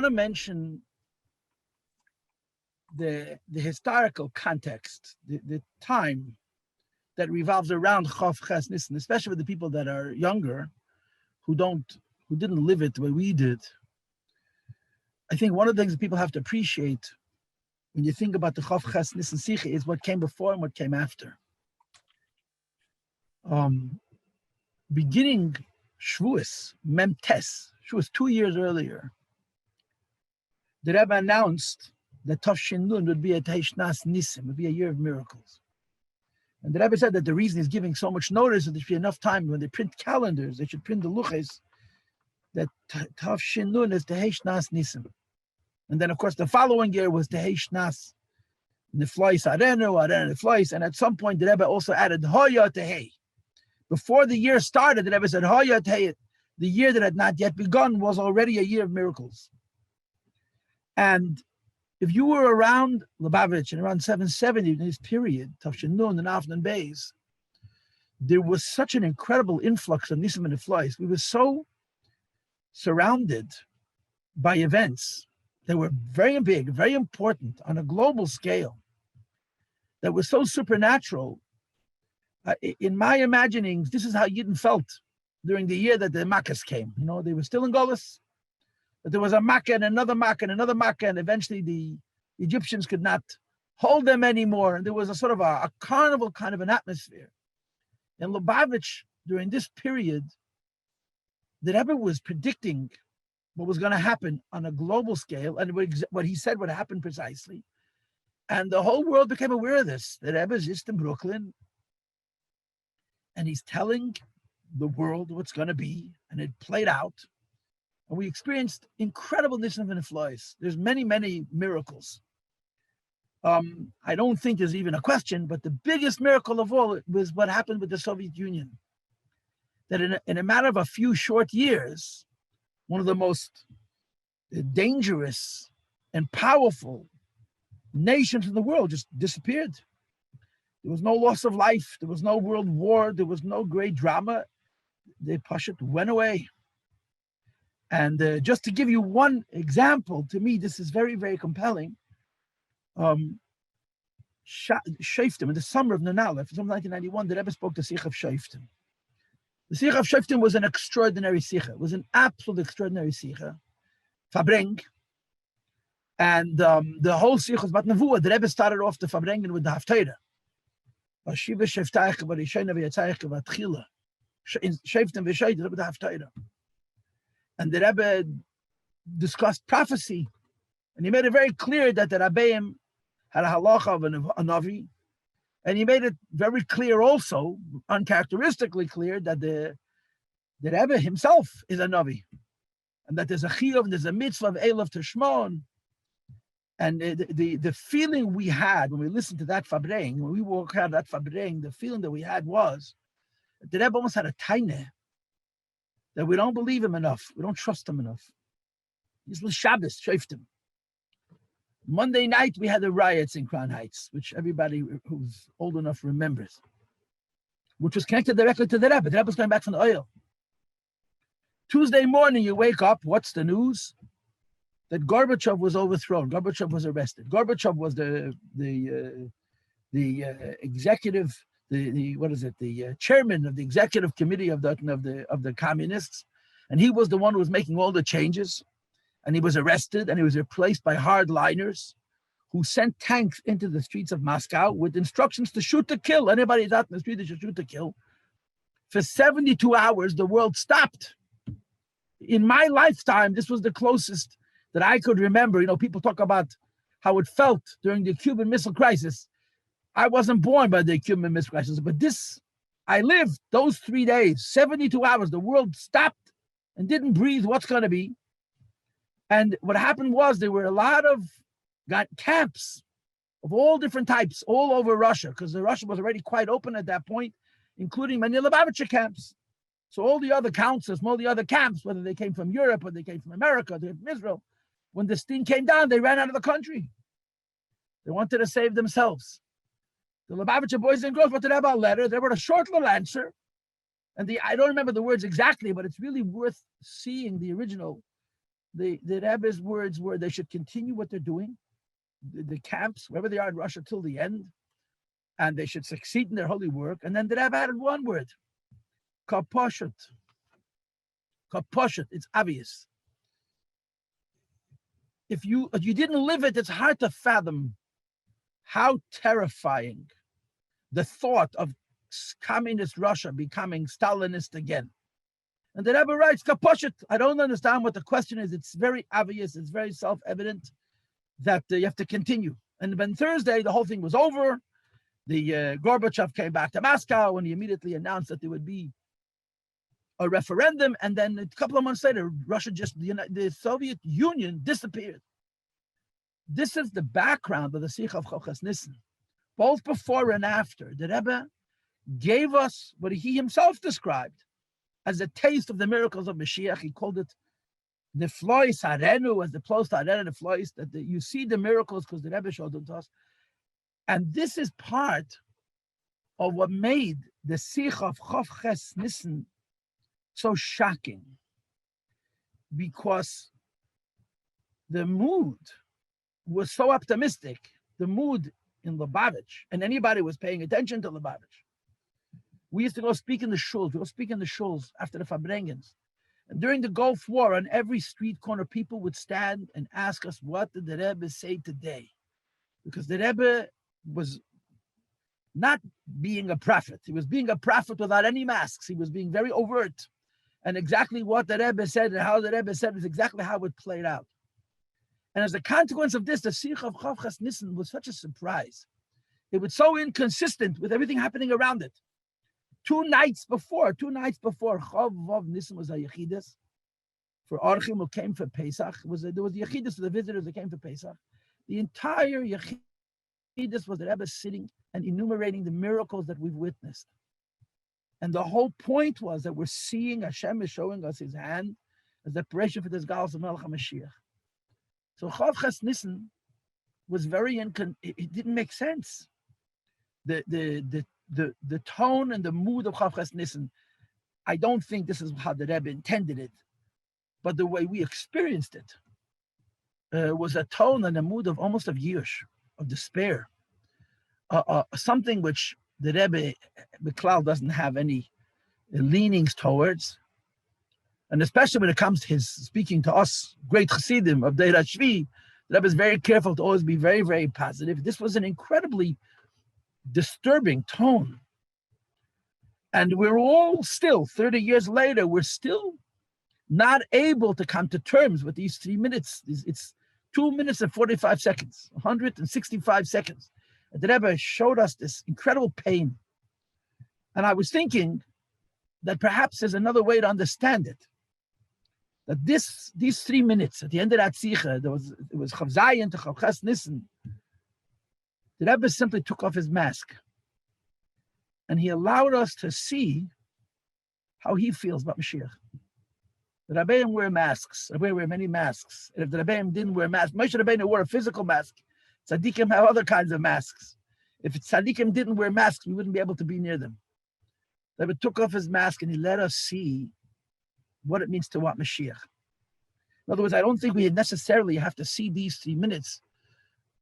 want to mention the historical context, the time that revolves around Chof Ches Nissan, especially with the people that are younger, who didn't live it the way we did. I think one of the things that people have to appreciate when you think about the Chof Ches Nissan Sicha is what came before and what came after. Beginning Shavuos, Mem Tes, Shavuos 2 years earlier, the Rebbe announced that Tafshin Nun would be a Teishnas Nisim, would be a year of miracles. And the Rebbe said that the reason he's giving so much notice is there should be enough time when they print calendars, they should print the luches, that Tafshin Nun is Teishnas Nisim. And then, of course, the following year was Teishnas Neflois Arenu, Arenu Neflois, and at some point the Rebbe also added Hoya Tehei. Before the year started, the Rebbe said Hoya Tehei. The year that had not yet begun was already a year of miracles. And if you were around Lubavitcher and around 770 in this period, Tafshin Nun and Avnan Beis, there was such an incredible influx of Nisim and Neflois. We were so surrounded by events that were very big, very important on a global scale, that was so supernatural. In my imaginings, this is how Yidden felt during the year that the Makkahs came. You know, they were still in Golus, but there was a Makkah and another Makkah and another Makkah, and eventually the Egyptians could not hold them anymore. And there was a sort of a carnival kind of an atmosphere. In Lubavitch, during this period, the Rebbe was predicting what was going to happen on a global scale, and what he said would happen precisely. And the whole world became aware of this. The Rebbe is just in Brooklyn, and he's telling the world what's going to be, and it played out. And we experienced incredible Nisim and Neflois. There's many, many miracles. I don't think there's even a question, but the biggest miracle of all was what happened with the Soviet Union. That in a matter of a few short years, one of the most dangerous and powerful nations in the world just disappeared. There was no loss of life. There was no world war. There was no great drama. The Pashut went away. And just to give you one example, to me, this is very, very compelling. Shoftim, in the summer of Nanalef, in 1991, the Rebbe spoke to Sikh of Shoftim. The Sikha of Shoftim was an extraordinary Sikha. It was an absolute extraordinary Sikha. Fabring. And the whole Sikha was about Nevuah. The Rebbe started off the Fabrengen with the Haftarah. Shiva Sheftaich, Barishena V'Yatzaich, V'Atchila. Shoftim V'Shayt, with the Haftarah. And the Rebbe discussed prophecy. And he made it very clear that the Rabbeim had a halacha of a Navi. And he made it very clear also, uncharacteristically clear, that the Rebbe himself is a Navi. And that there's a chiyuv, and there's a mitzvah of Elov Tishmon. And the feeling we had when we listened to that Fabreng, when we walked out of that Fabreng, the feeling that we had was, the Rebbe almost had a taineh, that we don't believe him enough, we don't trust him enough. This was Shabbos, Shoftim. Monday night, we had the riots in Crown Heights, which everybody who's old enough remembers, which was connected directly to the Rebbe. The Rebbe was coming back from the oil. Tuesday morning, you wake up, what's the news? That Gorbachev was overthrown. Gorbachev was arrested. Gorbachev was the executive, the chairman of the executive committee of the communists, and he was the one who was making all the changes. And he was arrested, and he was replaced by hardliners who sent tanks into the streets of Moscow with instructions to shoot to kill. Anybody who's out in the street, they should shoot to kill. For 72 hours, the world stopped. In my lifetime, this was the closest that I could remember. You know, people talk about how it felt during the Cuban Missile Crisis. I wasn't born by the Cuban Missile Crisis, but I lived those 3 days, 72 hours. The world stopped and didn't breathe. What's going to be? And what happened was there were a lot of camps of all different types all over Russia, because Russia was already quite open at that point, including many Lubavitcher camps. So all the other councils, all the other camps, whether they came from Europe or they came from America, they came from Israel, when the steam came down, they ran out of the country. They wanted to save themselves. The Lubavitcher boys and girls wrote to the Rebbe a letter. They wrote a short little answer. And I don't remember the words exactly, but it's really worth seeing the original the Rebbe's words were they should continue what they're doing, the camps, wherever they are in Russia till the end, and they should succeed in their holy work. And then the Rebbe added one word, kaposhut. Kaposhut, it's obvious. If you didn't live it, it's hard to fathom how terrifying the thought of communist Russia becoming Stalinist again. And the Rebbe writes, kaposhut. I don't understand what the question is. It's very obvious. It's very self-evident that you have to continue. And then Thursday, the whole thing was over. The Gorbachev came back to Moscow and he immediately announced that there would be a referendum. And then a couple of months later, the Soviet Union disappeared. This is the background of the Simcha of Chof Nissan. Both before and after, the Rebbe gave us what he himself described as a taste of the miracles of Moshiach. He called it Neflois Harenu, as the close to Harenu Neflois, that you see the miracles because the Rebbe showed them to us. And this is part of what made the Simcha of Chof Nissan so shocking, because the mood was so optimistic, the mood in Lubavitcher, and anybody was paying attention to Lubavitcher. We used to go speak in the shuls. We go speak in the shuls after the Fabrengens. And during the Gulf War, on every street corner, people would stand and ask us, what did the Rebbe say today? Because the Rebbe was not being a prophet. He was being a prophet without any masks. He was being very overt. And exactly what the Rebbe said and how the Rebbe said is exactly how it played out. And as a consequence of this, the Simcha of Chof Nissan was such a surprise. It was so inconsistent with everything happening around it. Two nights before, Chof Nissan was a Yechidus. For Orchim who came for Pesach, there was Yechidus for the visitors that came for Pesach. The entire Yechidus was the Rebbe sitting and enumerating the miracles that we've witnessed. And the whole point was that we're seeing Hashem is showing us his hand as the preparation for this Golus of Melech HaMashiach. So Chof Nissan was it didn't make sense. The tone and the mood of Chof Nissan, I don't think this is how the Rebbe intended it, but the way we experienced it was a tone and a mood of almost of yish, of despair, something which the Rebbe, Beklal, doesn't have any leanings towards. And especially when it comes to his speaking to us, great Chassidim of Deir HaShvi, the Rebbe is very careful to always be very, very positive. This was an incredibly disturbing tone. And we're all still, 30 years later, we're still not able to come to terms with these 3 minutes. It's 2 minutes and 45 seconds, 165 seconds. And the Rebbe showed us this incredible pain. And I was thinking that perhaps there's another way to understand it. That these 3 minutes, at the end of that Sikha, it was Chav Zayin to Chof Nissan, the Rebbe simply took off his mask. And he allowed us to see how he feels about Mashiach. The Rabbeim wear masks. The Rabbeim wear many masks. And if the Rabbeim didn't wear masks, Moshe Rabbeinu wore a physical mask. Tzaddikim have other kinds of masks. If Tzaddikim didn't wear masks, we wouldn't be able to be near them. The Rebbe took off his mask and he let us see what it means to want Mashiach. In other words, I don't think we necessarily have to see these 3 minutes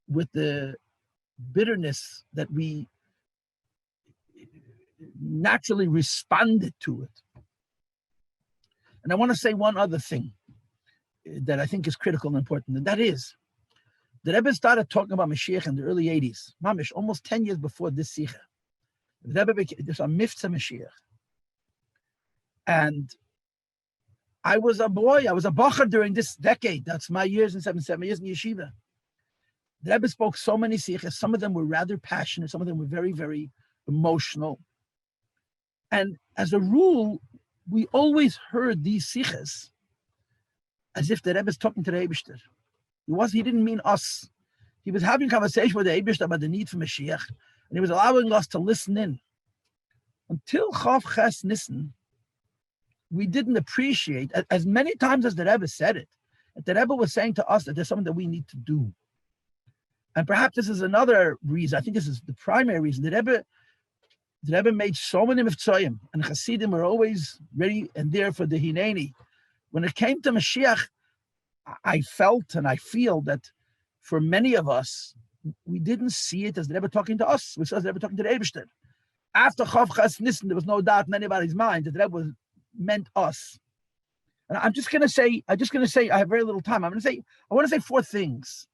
with the bitterness that we naturally responded to it. And I want to say one other thing that I think is critical and important, and that is, the Rebbe started talking about Mashiach in the early 80s, mamish, almost 10 years before this Sikha. The Rebbe became, there's a Mitzvah Mashiach. And I was a boy, I was a bacher during this decade. That's my years in 7 years in yeshiva. The Rebbe spoke so many sikhs. Some of them were rather passionate. Some of them were very, very emotional. And as a rule, we always heard these sikhs as if the Rebbe is talking to the Eibishter. He didn't mean us. He was having a conversation with the Eibishter about the need for Mashiach, and he was allowing us to listen in. Until Chof Nissan, we didn't appreciate, as many times as the Rebbe said it, that the Rebbe was saying to us that there's something that we need to do. And perhaps this is another reason, I think this is the primary reason, the Rebbe made so many Mitzvahim, and Chassidim were always ready and there for the Hineni. When it came to Mashiach, I felt and I feel that for many of us, we didn't see it as the Rebbe talking to us. We saw the Rebbe talking to the Rebbe. After Chof Ches Nissan, there was no doubt in anybody's mind that the Rebbe meant us. And I'm just going to say, I have very little time. I want to say 4 things,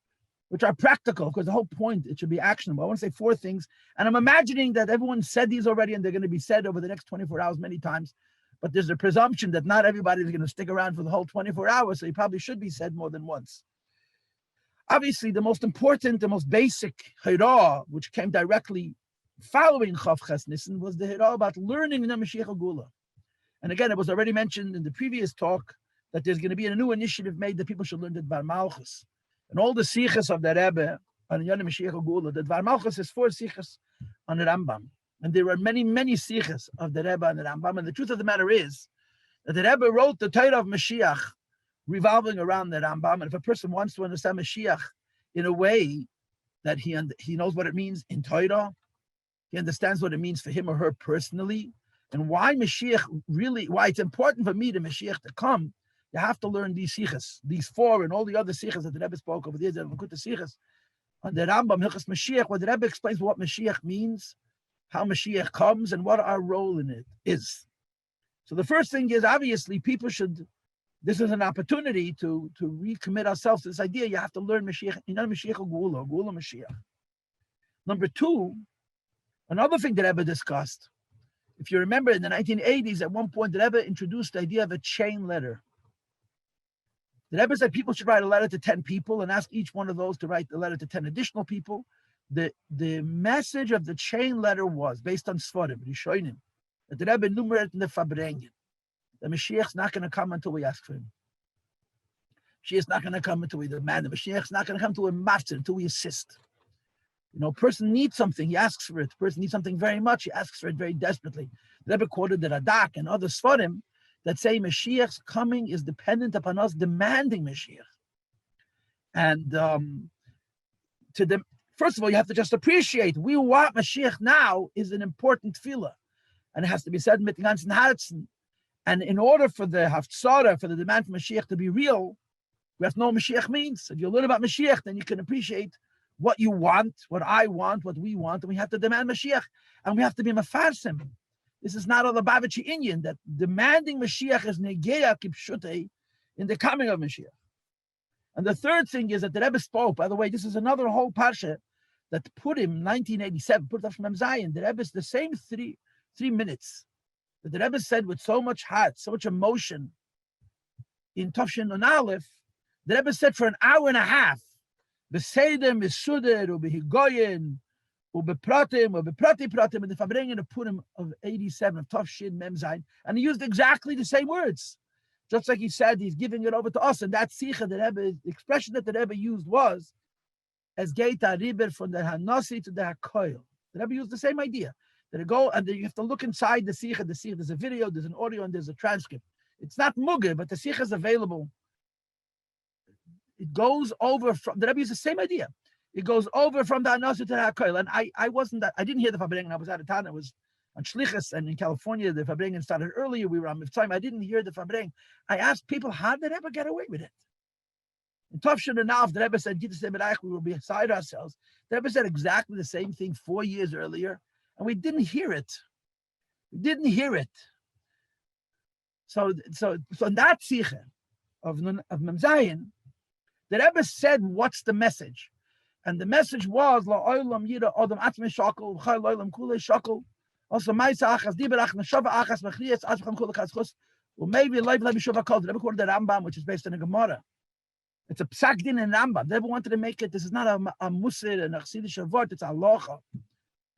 which are practical, because the whole point, it should be actionable. I want to say 4 things. And I'm imagining that everyone said these already, and they're going to be said over the next 24 hours many times. But there's a presumption that not everybody is going to stick around for the whole 24 hours, so you probably should be said more than once. Obviously, the most important, the most basic Hira, which came directly following Chof Ches Nissan, was the Hira about learning the Moshiach Gula. And again, it was already mentioned in the previous talk that there's going to be a new initiative made that people should learn the Dvar Malchus. And all the sichas of the Rebbe on Inyan Moshiach Gula, the Dvar Malchus is 4 sichas on the Rambam. And there were many, many sichas of the Rebbe and the Rambam. And the truth of the matter is that the Rebbe wrote the Torah of Moshiach revolving around the Rambam. And if a person wants to understand Moshiach in a way that he knows what it means in Torah, he understands what it means for him or her personally, and why it's important for me, the Moshiach, to come, you have to learn these sichas, these 4 and all the other sichas that the Rebbe spoke over the years, the sichas on the Rambam, Hilchas Moshiach, where the Rebbe explains what Moshiach means, how Moshiach comes, and what our role in it is. So the first thing is, obviously, this is an opportunity to recommit ourselves to this idea. You have to learn Moshiach, Moshiach Gula Moshiach. Number 2, another thing that Rebbe discussed, if you remember in the 1980s, at one point, the Rebbe introduced the idea of a chain letter. The Rebbe said people should write a letter to 10 people and ask each one of those to write the letter to 10 additional people. The message of the chain letter was based on Sforim, Rishonim, that the Rebbe enumerated in the Fabrengen. The Mashiach's not going to come until we ask for him. Mashiach's not going to come until we demand him. Mashiach's not going to come until we master, until we assist. A person needs something, he asks for it. The person needs something very much, he asks for it very desperately. The Rebbe quoted the Radak and other Sforim that say Mashiach's coming is dependent upon us demanding Mashiach. And first of all, you have to just appreciate, we want Mashiach now is an important tefillah. And it has to be said mit ganzen Herzen. And in order for the haftzara, for the demand for Mashiach to be real, we have to know what Mashiach means. If you learn about Mashiach, then you can appreciate what you want, what I want, what we want, and we have to demand Mashiach, and we have to be mafarsim. This is not a Lubavitcher inyan, that demanding Mashiach is negeya kipshutei in the coming of Mashiach. And the third thing is that the Rebbe spoke, by the way, this is another whole parsha that put him, 1987, put it up from Zion. The Rebbe's the same 3 minutes that the Rebbe said with so much heart, so much emotion in Tafshin and Aleph. The Rebbe said for an hour and a half, B'seidem, B'suder, B'higoyin, B'pratim, B'prati-pratim, and the Fabrengen of Purim of 87, of Tafshin Mem Zayin, and he used exactly the same words. Just like he said, he's giving it over to us. And that Sikha, the expression that the Rebbe used was, as Geita Riber from the Hanasi to the Hakoil. The Rebbe used the same idea. That it go, and then you have to look inside the Sikha. The Sikha, there's a video, there's an audio, and there's a transcript. It's not Mugger, but the Sikha is available. It goes over from, the Rebbe used the same idea. It goes over from the Hanasi to the Hakoil. And I didn't hear the Fabrengen. I was out of town. I was on Shlichus, and in California, the Fabrengen started earlier. We were on Mitzvah. I didn't hear the Fabrengen. I asked people, how did the Rebbe get away with it? In Tafshin and Av, the Rebbe said, we were beside ourselves. The Rebbe said exactly the same thing 4 years earlier, and we didn't hear it. We didn't hear it. So in that Sikha of Mem Zayin, the Rebbe said, what's the message? And the message was, La'olam yira odom atzme shakel, v'chai lo'olam kulei shakel, also ma'isa achas, diberach neshava achas, v'chriyas atzvacham kulei chatzchus, u'maybe leiv leiv yishuva kol. The Rebbe quoted the Rambam, which is based on a Gemara. It's a psak din in Rambam. They wanted to make it, this is not a musir and a chassidish word, it's a halacha.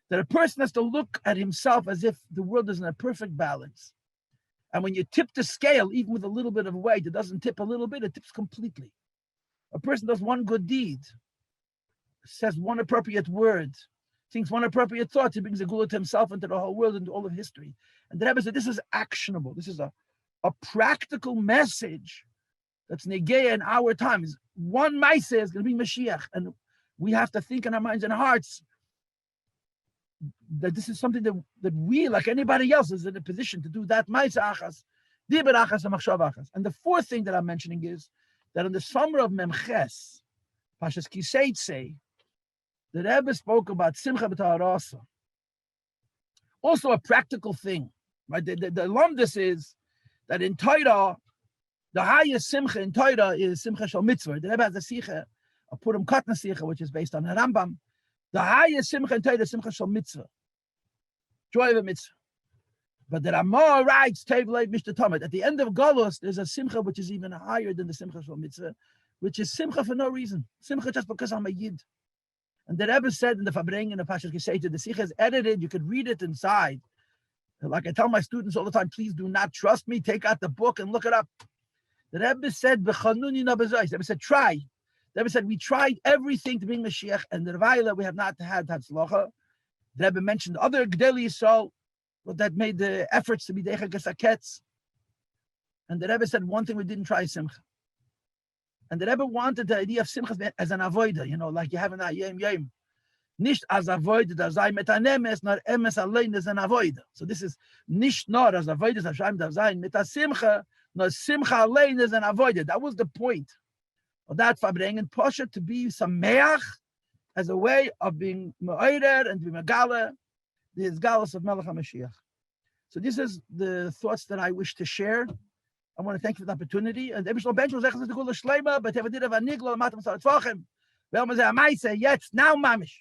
That a person has to look at himself as if the world is in a perfect balance. And when you tip the scale, even with a little bit of weight, it doesn't tip a little bit, it tips completely. A person does one good deed, says one appropriate word, thinks one appropriate thought, he brings a gula to himself and to the whole world and to all of history. And the Rebbe said, this is actionable. This is a practical message that's negeya in our times. One Maaseh is going to be Mashiach. And we have to think in our minds and hearts that this is something that we, like anybody else, is in a position to do that. Maaseh achas, diber achas, and machshav achas. And the fourth thing that I'm mentioning is that in the summer of Memches, Pashas Kiseitse, the Rebbe spoke about Simcha b'Ta'arasa. Also a practical thing, right? The lumdus is that in Torah, the highest Simcha in Torah is Simcha shel Mitzvah. The Rebbe has a Sicha, a Purim Katan Sicha, which is based on a Rambam. The highest Simcha in Torah is Simcha shel Mitzvah, joy of a Mitzvah. But the Ramah writes, Tevlei Mishta Tamid. At the end of Golus, there's a Simcha which is even higher than the Simcha shel Mitzvah, which is Simcha for no reason. Simcha just because I'm a Yid. And the Rebbe said in the Fabring in the Pashas Kiseta, the Sicha is edited, you could read it inside. Like I tell my students all the time, please do not trust me, take out the book and look it up. The Rebbe said, the Rebbe said, try. The Rebbe said, we tried everything to bring Moshiach, and the Revaila we have not had Hatzlacha. The Rebbe mentioned other Gdeli Yisrael that made the efforts to be Deicha Gesaketz. And the Rebbe said, one thing we didn't try is Simcha. And the Rebbe wanted the idea of Simcha as an avoida, like you have in that Yem. Nicht as avoida, das sei mit an emes, nor emes allein as an avoida. So this is nicht nor as avoida, das sei mit sein mit a Simcha, nor Simcha allein as an avoida. That was the point of that Fabringen. Posha to be sameach as a way of being me'orer and to be megala, the Galus of Melech HaMashiach. So this is the thoughts that I wish to share. I want to thank you for the opportunity. And Rebbe Bench was the Golus Shleima, but if I did have a nigla, matam sa tzvachem. Well, man, I might say, yes, now, mamish.